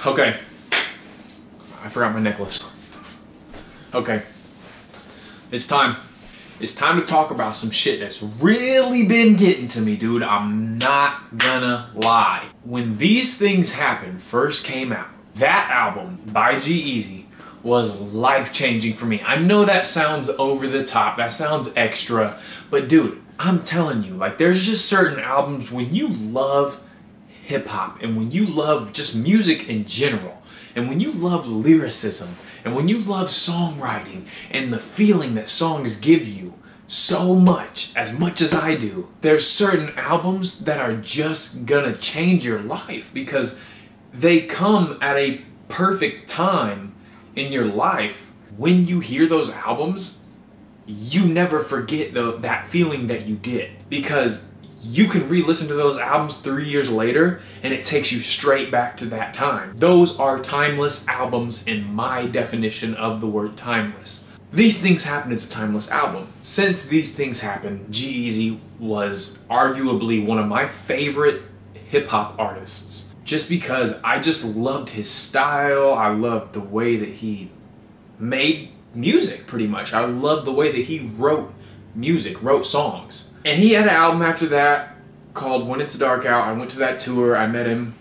Okay. I forgot my necklace. Okay. It's time. It's time to talk about some shit that's really been getting to me, dude. I'm not gonna lie. When These Things Happen first came out, that album by G-Eazy was life-changing for me. I know that sounds over the top, that sounds extra, but dude, I'm telling you, like, there's just certain albums when you love hip-hop and when you love just music in general, and when you love lyricism, and when you love songwriting and the feeling that songs give you so much as I do, there's certain albums that are just gonna change your life because they come at a perfect time in your life. When you hear those albums, you never forget that feeling that you get, because you can re-listen to those albums 3 years later and it takes you straight back to that time. Those are timeless albums in my definition of the word timeless. These Things Happen is a timeless album. Since These Things Happen, G-Eazy was arguably one of my favorite hip-hop artists, just because I just loved his style. I loved the way that he made music, pretty much. I loved the way that he wrote music, wrote songs. And he had an album after that called When It's Dark Out. I went to that tour, I met him.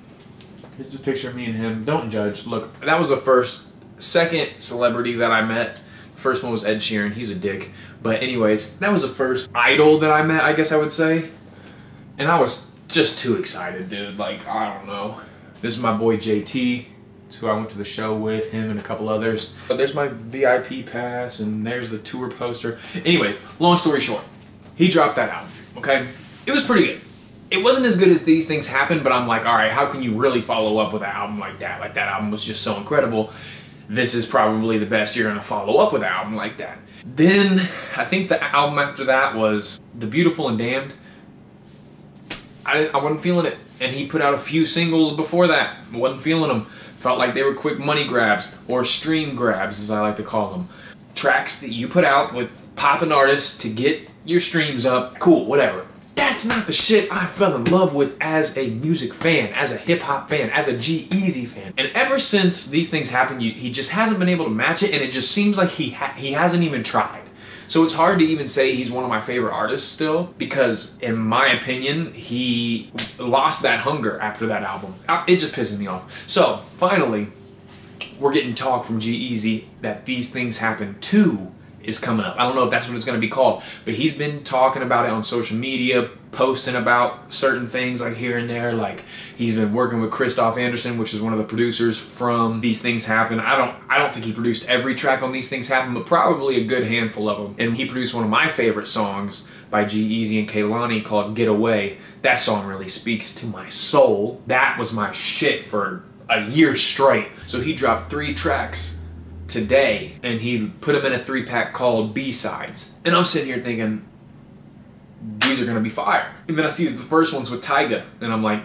Here's a picture of me and him. Don't judge. Look, that was the second celebrity that I met. First one was Ed Sheeran, he's a dick. But anyways, that was the first idol that I met, I guess I would say. And I was just too excited, dude. Like, I don't know. This is my boy JT. It's who I went to the show with, him and a couple others. But there's my VIP pass, and there's the tour poster. Anyways, long story short, he dropped that album, okay? It was pretty good. It wasn't as good as These Things Happen, but I'm like, all right, how can you really follow up with an album like that? Like, that album was just so incredible. This is probably the best you're gonna follow up with an album like that. Then, I think the album after that was The Beautiful and Damned. I wasn't feeling it. And he put out a few singles before that. I wasn't feeling them. Felt like they were quick money grabs, or stream grabs, as I like to call them. Tracks that you put out with poppin' artists to get your streams up. Cool, whatever. That's not the shit I fell in love with as a music fan, as a hip-hop fan, as a G-Eazy fan. And ever since These Things Happen, he just hasn't been able to match it, and it just seems like he hasn't even tried. So it's hard to even say he's one of my favorite artists still, because in my opinion, he lost that hunger after that album. It just pisses me off. So finally, we're getting talk from G-Eazy that These Things Happen 2 is coming up. I don't know if that's what it's going to be called, but he's been talking about it on social media, posting about certain things like here and there. Like, he's been working with Christoph Anderson, which is one of the producers from These Things Happen. I don't think he produced every track on These Things Happen, but probably a good handful of them. And he produced one of my favorite songs by G-Eazy and Kehlani called Get Away. That song really speaks to my soul. That was my shit for a year straight. So he dropped 3 tracks today, and he put them in a 3-pack called B-Sides. And I'm sitting here thinking, these are gonna be fire. And then I see the first one's with Tyga, and I'm like,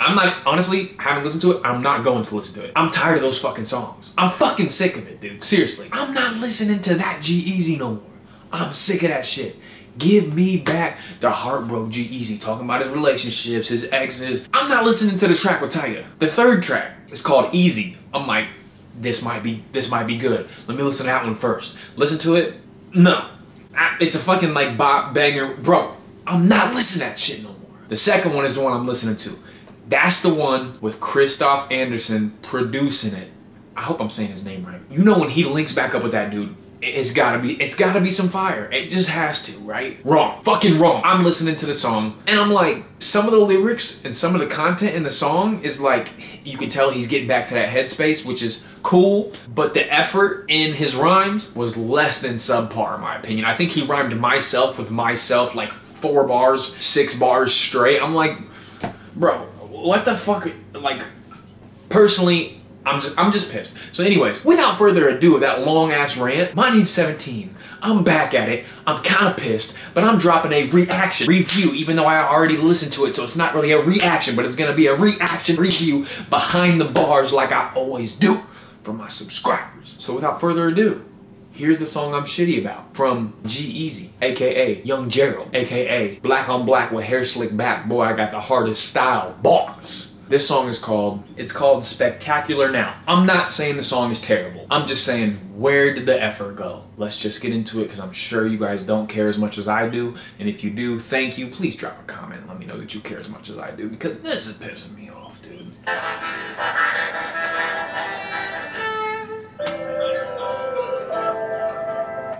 I'm not, honestly, haven't listened to it, I'm not going to listen to it. I'm tired of those fucking songs. I'm fucking sick of it, dude, seriously. I'm not listening to that G-Eazy no more. I'm sick of that shit. Give me back the heartbroken G-Eazy talking about his relationships, his exes. I'm not listening to the track with Tyga. The third track is called Easy. I'm like, this might be good. Let me listen to that one first. Listen to it? No. It's a fucking like bop banger. Bro, I'm not listening to that shit no more. The second one is the one I'm listening to. That's the one with Christoph Anderson producing it. I hope I'm saying his name right. You know, when he links back up with that dude, it's gotta be some fire. It just has to, right? Wrong. Fucking wrong. I'm listening to the song, and I'm like, some of the lyrics and some of the content in the song is like, you can tell he's getting back to that headspace, which is cool, but the effort in his rhymes was less than subpar, in my opinion. I think he rhymed myself with myself like 4 bars, 6 bars straight. I'm like, bro, what the fuck? Like, personally, I'm just pissed. So anyways, without further ado, that long ass rant, my name's 17. I'm back at it. I'm kind of pissed, but I'm dropping a reaction review, even though I already listened to it, so it's not really a reaction, but it's gonna be a reaction review behind the bars like I always do for my subscribers. So without further ado, here's the song I'm shitty about from G-Eazy, aka Young Gerald, aka black on black with hair slicked back. Boy, I got the hardest style. Bars. This song is called, it's called Spectacular Now. I'm not saying the song is terrible. I'm just saying, where did the effort go? Let's just get into it because I'm sure you guys don't care as much as I do. And if you do, thank you. Please drop a comment and let me know that you care as much as I do because this is pissing me off, dude.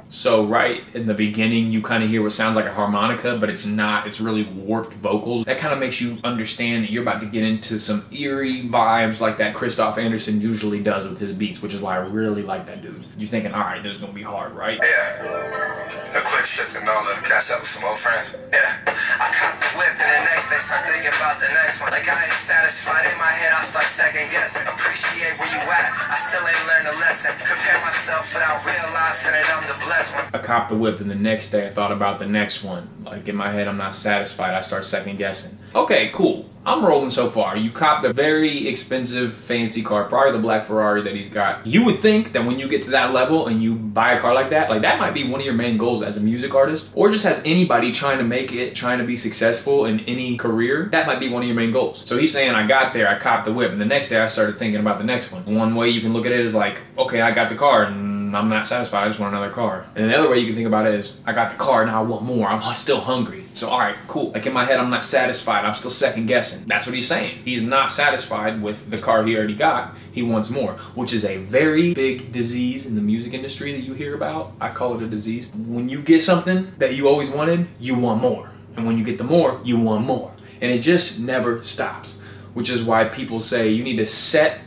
So right in the beginning, you kind of hear what sounds like a harmonica, but it's not. It's really warped vocals. That kind of makes you understand that you're about to get into some eerie vibes like that Christoph Anderson usually does with his beats, which is why I really like that dude. You're thinking, all right, this is going to be hard, right? Yeah. A quick shift and all that. Catch up with some old friends. Yeah. I cop the whip and the next day start thinking about the next one. Like I ain't satisfied in my head, I start second guessing. Appreciate where you at, I still ain't learned a lesson. Compare myself without realizing that I'm the blessed one. I copped the whip and the next day I thought about the next one. Like in my head, I'm not satisfied, I start second guessing. Okay, cool. I'm rolling so far. You copped a very expensive, fancy car, probably the black Ferrari that he's got. You would think that when you get to that level and you buy a car like that might be one of your main goals as a music artist, or just as anybody trying to make it, trying to be successful in any career, that might be one of your main goals. So he's saying, I got there, I copped the whip, and the next day I started thinking about the next one. One way you can look at it is like, okay, I got the car, and I'm not satisfied, I just want another car. And the other way you can think about it is, I got the car, now I want more, I'm still hungry. So all right, cool. Like in my head, I'm not satisfied, I'm still second guessing. That's what he's saying. He's not satisfied with the car he already got, he wants more, which is a very big disease in the music industry that you hear about. I call it a disease. When you get something that you always wanted, you want more. And when you get the more, you want more. And it just never stops, which is why people say you need to set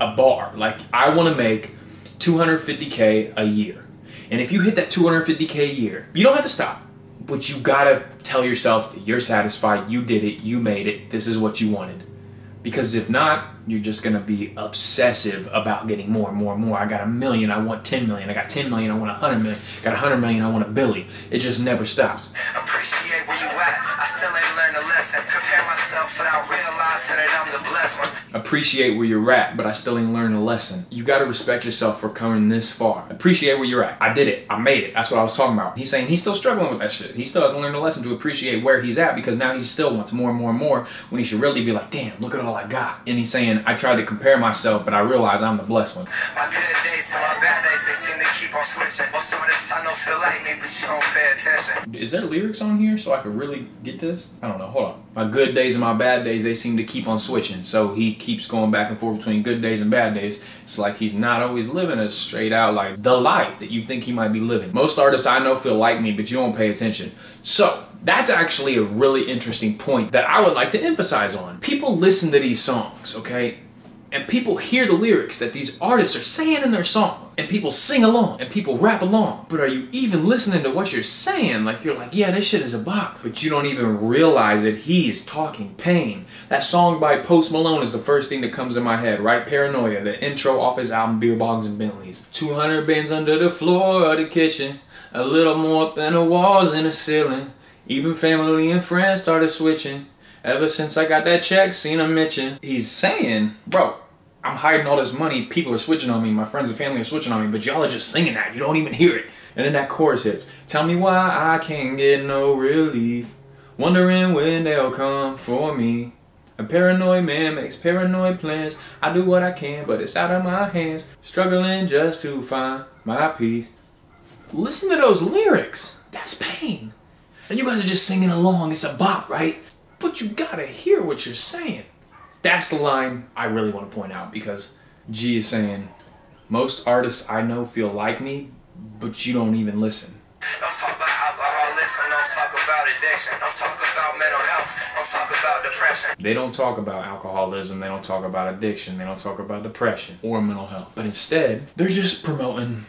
a bar. Like, I want to make 250K a year. And if you hit that 250K a year, you don't have to stop. But you gotta tell yourself that you're satisfied, you did it, you made it, this is what you wanted. Because if not, you're just gonna be obsessive about getting more and more and more. I got 1 million, I want 10 million. I got 10 million, I want 100 million. Got 100 million, I want a billion. It just never stops. Appreciate where you at, I still ain't learned a lesson. Compare myself without realizing that I'm the blessed one. Appreciate where you're at, but I still ain't learned a lesson. You gotta respect yourself for coming this far. Appreciate where you're at. I did it, I made it. That's what I was talking about. He's saying he's still struggling with that shit. He still hasn't learned a lesson to appreciate where he's at because now he still wants more and more and more when he should really be like, damn, look at all I got. And he's saying, I tried to compare myself, but I realize I'm the blessed one. My good days and my bad days, they seem to keep on switching. Most of this I know feel like me, but you don't pay attention. Is there lyrics on here so I could really get this? I don't know, hold on. My good days and my bad days, they seem to keep on switching. So he keeps going back and forth between good days and bad days. It's like he's not always living a straight out, like, the life that you think he might be living. Most artists I know feel like me, but you don't pay attention. So that's actually a really interesting point that I would like to emphasize on. People listen to these songs, okay? And people hear the lyrics that these artists are saying in their song. And people sing along and people rap along. But are you even listening to what you're saying? Like, you're like, yeah, this shit is a bop. But you don't even realize that he's talking pain. That song by Post Malone is the first thing that comes in my head, right? Paranoia, the intro off his album Beer Bongs and Bentleys. 200 bins under the floor of the kitchen. A little more up than the walls in the ceiling. Even family and friends started switching. Ever since I got that check, seen him mention. He's saying, bro, I'm hiding all this money, people are switching on me, my friends and family are switching on me, but y'all are just singing that, you don't even hear it. And then that chorus hits. Tell me why I can't get no relief, wondering when they'll come for me. A paranoid man makes paranoid plans. I do what I can, but it's out of my hands. Struggling just to find my peace. Listen to those lyrics. That's pain. And you guys are just singing along, it's a bop, right? But you gotta hear what you're saying. That's the line I really want to point out because G is saying, most artists I know feel like me, but you don't even listen. Don't talk about alcoholism, don't talk about addiction, don't talk about mental health, don't talk about depression. They don't talk about alcoholism, they don't talk about addiction, they don't talk about depression or mental health. But instead, they're just promoting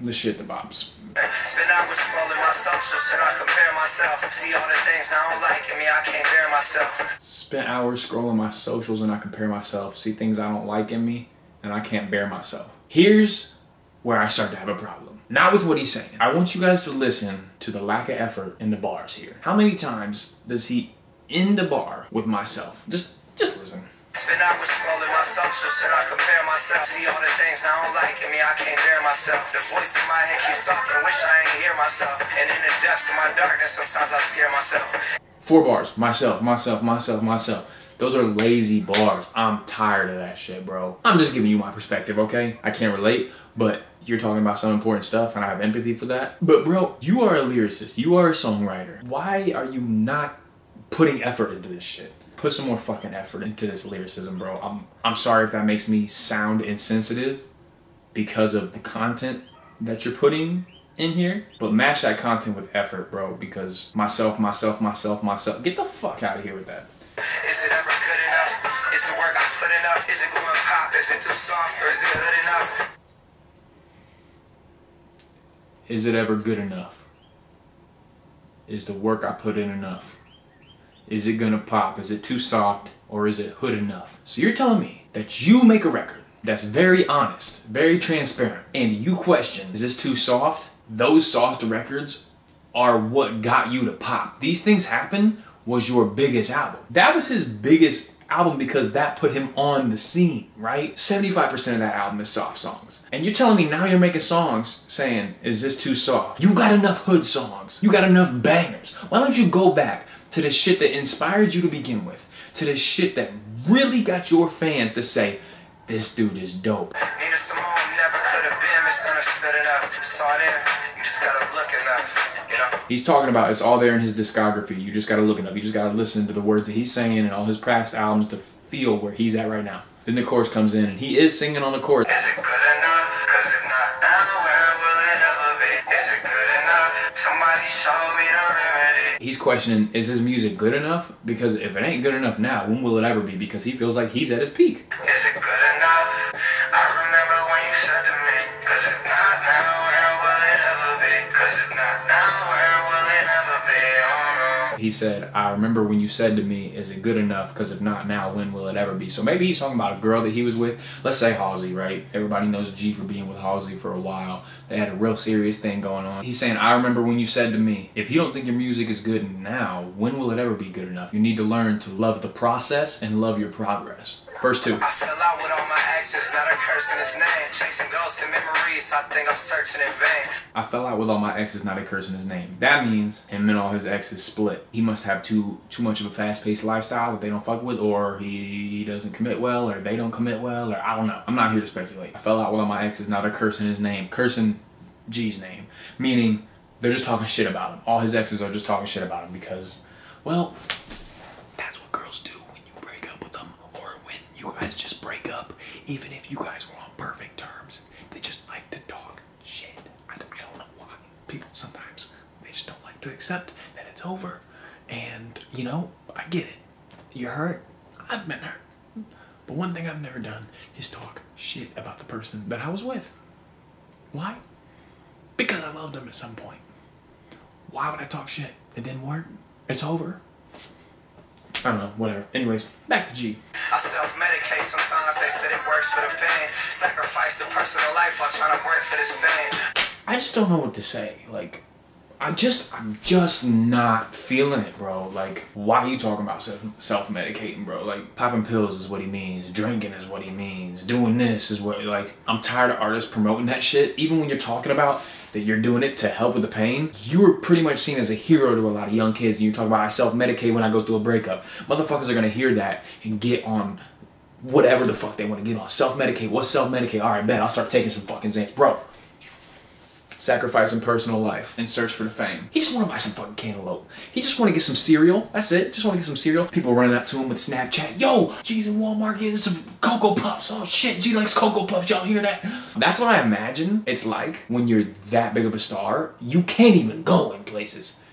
the shit that bops. Spend hours scrolling my socials and I compare myself. See all the things I don't like in me, I can't bear myself. Spent hours scrolling my socials and I compare myself. See things I don't like in me and I can't bear myself. Here's where I start to have a problem. Not with what he's saying. I want you guys to listen to the lack of effort in the bars here. How many times does he end a bar with myself? Just listen. Spend hours scrolling my socials and I compare myself. See all the things I don't like in me, I can't bear myself. The voice in my head keeps talking, wish I ain't hear myself. And in the depths of my darkness, sometimes I scare myself. 4 bars. Myself, myself, myself, myself. Those are lazy bars. I'm tired of that shit, bro. I'm just giving you my perspective, okay? I can't relate, but you're talking about some important stuff and I have empathy for that. But bro, you are a lyricist. You are a songwriter. Why are you not putting effort into this shit? Put some more fucking effort into this lyricism, bro. I'm sorry if that makes me sound insensitive because of the content that you're putting in here, but match that content with effort, bro, because myself. Get the fuck out of here with that. Is it ever good enough? Is the work I put enough? Is it going pop? Is it too soft or is it good enough? Is it ever good enough? Is the work I put in enough? Is it gonna pop? Is it too soft or is it hood enough? So you're telling me that you make a record that's very honest, very transparent, and you question, is this too soft? Those soft records are what got you to pop. These Things Happen was your biggest album. That was his biggest album because that put him on the scene, right? 75% of that album is soft songs. And you're telling me now you're making songs saying, is this too soft? You got enough hood songs. You got enough bangers. Why don't you go back to the shit that inspired you to begin with? To the shit that really got your fans to say, this dude is dope. Nina Simone never could have been misunderstood enough. Saw there, you just gotta look enough, you know? He's talking about it's all there in his discography. You just gotta look enough. You just gotta listen to the words that he's saying and all his past albums to feel where he's at right now. Then the chorus comes in and he is singing on the chorus. Is it good enough? Cause if not now, where will it ever be? Is it good enough? Somebody show me the remedy. He's questioning, is his music good enough? Because if it ain't good enough now, when will it ever be? Because he feels like he's at his peak. Is it good enough? I remember when you said to me, cause if not now, where will it ever be? Cause if not now, where will it ever be? Oh no. He said, I remember when you said to me, is it good enough? Because if not now, when will it ever be? So maybe he's talking about a girl that he was with. Let's say Halsey, right? Everybody knows G for being with Halsey for a while. They had a real serious thing going on. He's saying, I remember when you said to me, if you don't think your music is good now, when will it ever be good enough? You need to learn to love the process and love your progress. Verse 2. I fell out with all my exes, not a curse in his name. Chasing ghosts and memories, I think I'm searching in vain. I fell out with all my exes, not a curse in his name. That means him and all his exes split. He must have too much of a fast-paced lifestyle that they don't fuck with, or he doesn't commit well, or they don't commit well, or I don't know. I'm not here to speculate. I fell out with all my exes, not a curse in his name. Curse in G's name. Meaning, they're just talking shit about him. All his exes are just talking shit about him because, well, that's what girls do when you break up with them, or when you guys just break up, even if you guys were on perfect terms. They just like to talk shit. I don't know why. People sometimes, they just don't like to accept that it's over. And, you know, I get it. You're hurt. I've been hurt. But one thing I've never done is talk shit about the person that I was with. Why? Because I loved them at some point. Why would I talk shit? It didn't work. It's over. I don't know, whatever. Anyways, back to G. I self-medicate, sometimes they said it works for the pain. Sacrifice the personal life while trying to work for this fame. I just don't know what to say. Like, I'm just not feeling it, bro. Like, why are you talking about self-medicating, bro? Like, popping pills is what he means. Drinking is what he means. Doing this is what, like, I'm tired of artists promoting that shit. Even when you're talking about that you're doing it to help with the pain, you're pretty much seen as a hero to a lot of young kids. And you talk about, I self-medicate when I go through a breakup. Motherfuckers are gonna hear that and get on whatever the fuck they want to get on. Self-medicate. What's self-medicate? All right, bet. I'll start taking some fucking Xans. Bro. Sacrificing personal life in search for the fame. He just want to buy some fucking cantaloupe. He just want to get some cereal. That's it. Just want to get some cereal. People running up to him with Snapchat. Yo, G's in Walmart getting some Cocoa Puffs. Oh shit, G likes Cocoa Puffs. Y'all hear that? That's what I imagine it's like when you're that big of a star. You can't even go in places.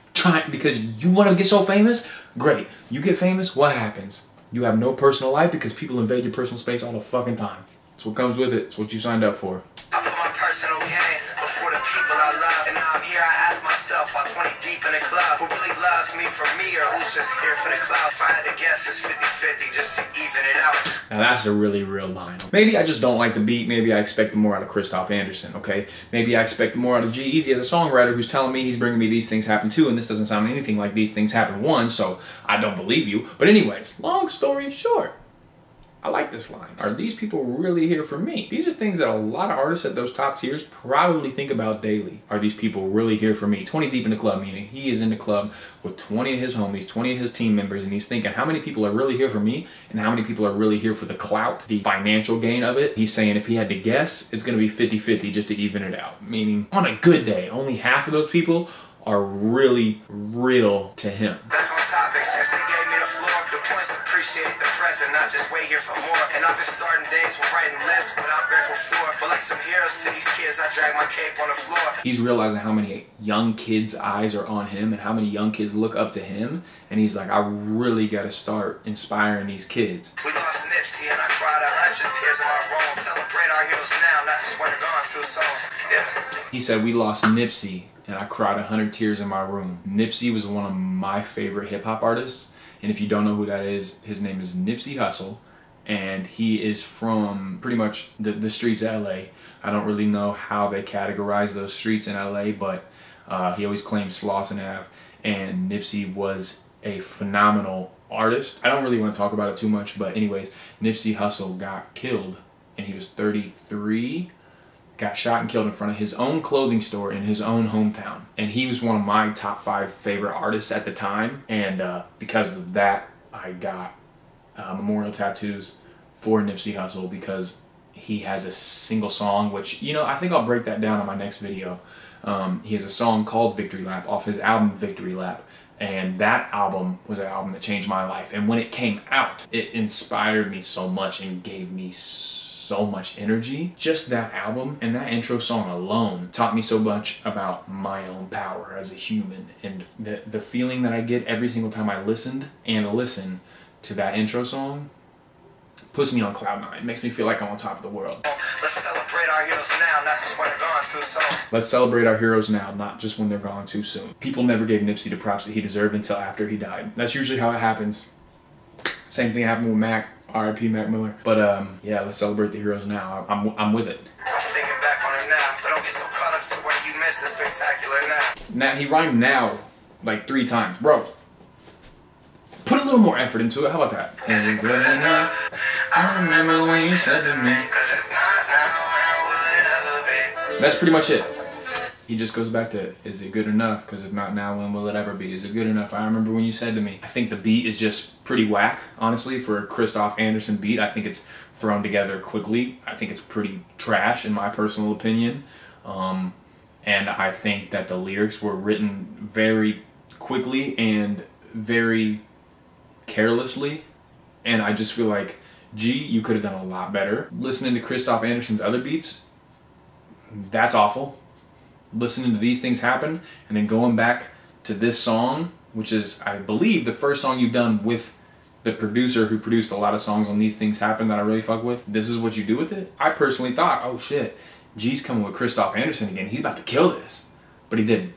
Because you want to get so famous? Great. You get famous, what happens? You have no personal life because people invade your personal space all the fucking time. It's what comes with it. It's what you signed up for. I put my personal gain before the people I love. And now I'm here, I ask myself, I'm 20 deep in the club. Who really loves me for me, or who's just here for the clout? If I had to guess, it's 50-50 just to even it out. Now that's a really real line. Maybe I just don't like the beat. Maybe I expect more out of Christoph Anderson, okay? Maybe I expect more out of G-Eazy as a songwriter who's telling me he's bringing me These Things Happen Too, and this doesn't sound anything like These Things Happen 1, so I don't believe you. But anyways, long story short, I like this. this line. Are these people really here for me? These are things that a lot of artists at those top tiers probably think about daily. Are these people really here for me? 20 deep in the club, meaning he is in the club with 20 of his homies, 20 of his team members, and he's thinking, how many people are really here for me and how many people are really here for the clout, the financial gain of it? He's saying if he had to guess, it's going to be 50-50 just to even it out. Meaning, on a good day, only half of those people are really real to him. Back on topic, since they gave me the floor, the points appreciate the present, not just wait here for more. And I've been starting days with writing lists, what I'm grateful for. But like some heroes to these kids, I drag my cape on the floor. He's realizing how many young kids' eyes are on him and how many young kids look up to him. And he's like, I really got to start inspiring these kids. We lost Nipsey and I cried 100 tears in my room. Celebrate our heroes now, not just when they're gone too soon. Yeah. He said, we lost Nipsey and I cried 100 tears in my room. Nipsey was one of my favorite hip-hop artists. And if you don't know who that is, his name is Nipsey Hussle. And he is from pretty much the streets of LA. I don't really know how they categorize those streets in LA, but he always claimed Slauson Ave. And Nipsey was a phenomenal artist. I don't really want to talk about it too much, but anyways, Nipsey Hussle got killed and he was 33. Got shot and killed in front of his own clothing store in his own hometown. And he was one of my top 5 favorite artists at the time. And because of that, I got memorial tattoos for Nipsey Hussle because he has a single song, which, you know, I think I'll break that down in my next video. He has a song called Victory Lap off his album Victory Lap. And that album was an album that changed my life. And when it came out, it inspired me so much and gave me so much energy. Just that album and that intro song alone taught me so much about my own power as a human, and the feeling that I get every single time I listen to that intro song puts me on cloud 9. It makes me feel like I'm on top of the world. Let's celebrate our heroes now, not just when they're gone too soon. Let's celebrate our heroes now, not just when they're gone too soon. People never gave Nipsey the props that he deserved until after he died. That's usually how it happens. Same thing happened with Mac. R.I.P. Mac Miller. But yeah, let's celebrate the heroes now. I'm with it. I'm thinking back on it now, but don't get so caught up to where you missed the spectacular now. Now he rhymed now like 3 times, bro. Put a little more effort into it. How about that? Is it good enough? I remember when you said to me. That's pretty much it. He just goes back to, is it good enough? Because if not now, when will it ever be? Is it good enough? I remember when you said to me. I think the beat is just pretty whack, honestly, for a Christoph Anderson beat. I think it's thrown together quickly. I think it's pretty trash, in my personal opinion. And I think that the lyrics were written very quickly and very carelessly. And I just feel like, G, you could have done a lot better. Listening to Christoph Anderson's other beats, that's awful. Listening to These Things Happen and then going back to this song, which is, I believe, the first song you've done with the producer who produced a lot of songs on These Things Happen that I really fuck with. This is what you do with it? I personally thought, oh shit, G's coming with Christoph Anderson again. He's about to kill this. But he didn't.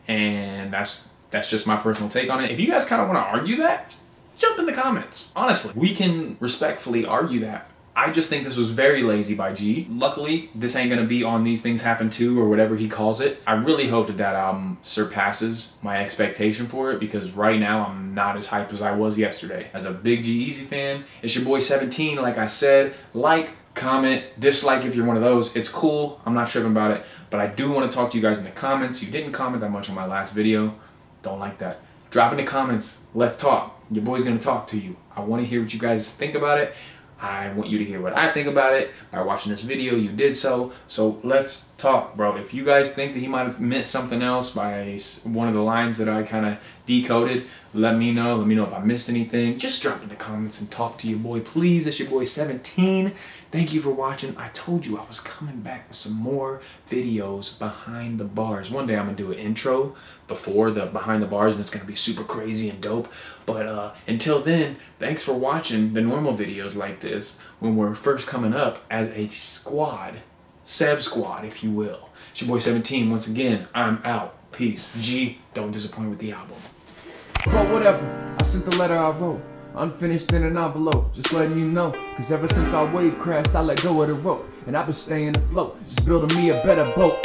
And that's just my personal take on it. If you guys kind of want to argue that, jump in the comments. Honestly, we can respectfully argue that. I just think this was very lazy by G. Luckily, this ain't gonna be on These Things Happen 2 or whatever he calls it. I really hope that that album surpasses my expectation for it, because right now I'm not as hyped as I was yesterday. As a big G-Eazy fan, it's your boy 17, like I said. Like, comment, dislike if you're one of those. It's cool, I'm not tripping about it, but I do want to talk to you guys in the comments. You didn't comment that much on my last video. Don't like that. Drop in the comments, let's talk. Your boy's gonna talk to you. I want to hear what you guys think about it. I want you to hear what I think about it. By watching this video, you did so. So let's talk, bro. If you guys think that he might have meant something else by one of the lines that I kind of decoded, let me know. Let me know if I missed anything. Just drop in the comments and talk to your boy, please. It's your boy 17. Thank you for watching. I told you I was coming back with some more videos behind the bars. One day I'm going to do an intro before the behind the bars, and it's going to be super crazy and dope. But until then, thanks for watching the normal videos like this when we're first coming up as a squad. Sev squad, if you will. It's your boy 17. Once again, I'm out. Peace. G, don't disappoint with the album. But whatever, I sent the letter I wrote. Unfinished in an envelope, just letting you know. Cause ever since our wave crashed, I let go of the rope. And I've been staying afloat, just building me a better boat.